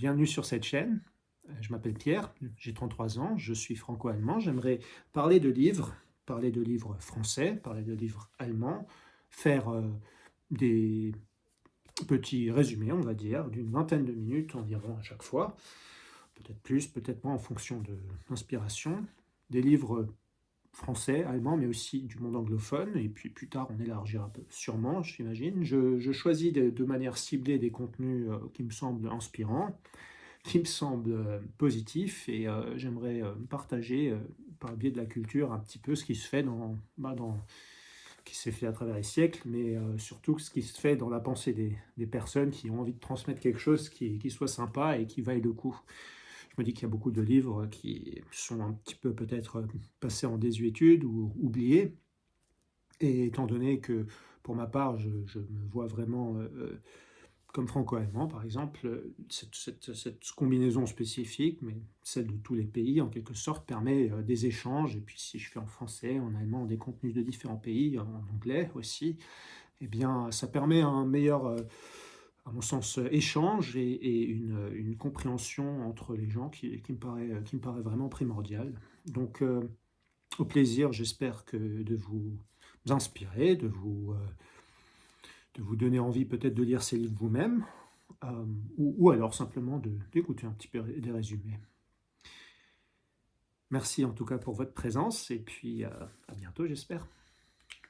bienvenue sur cette chaîne. Je m'appelle Pierre, j'ai 33 ans, je suis franco-allemand. J'aimerais parler de livres français, parler de livres allemands, faire des petits résumés, on va dire, d'une vingtaine de minutes environ à chaque fois, peut-être plus, peut-être moins en fonction de l'inspiration, des livres français, allemands, mais aussi du monde anglophone, et puis plus tard on élargira un peu, sûrement, j'imagine. Je choisis de manière ciblée des contenus qui me semblent inspirants, qui me semblent positifs, et j'aimerais partager par le biais de la culture un petit peu ce qui se fait qui s'est fait à travers les siècles, mais surtout ce qui se fait dans la pensée des personnes qui ont envie de transmettre quelque chose qui soit sympa et qui vaille le coup. Je me dis qu'il y a beaucoup de livres qui sont un petit peu peut-être passés en désuétude ou oubliés. Et étant donné que, pour ma part, je me vois vraiment comme franco-allemand, par exemple, cette combinaison spécifique, mais celle de tous les pays, en quelque sorte, permet des échanges. Et puis, si je fais en français, en allemand, des contenus de différents pays, en anglais aussi, eh bien, ça permet un meilleur, à mon sens, échange et une compréhension entre les gens qui me paraît vraiment primordial. Donc, au plaisir, j'espère que de vous inspirer, de vous donner envie peut-être de lire ces livres vous-même, ou alors simplement d'écouter un petit peu des résumés. Merci en tout cas pour votre présence et puis à bientôt, j'espère.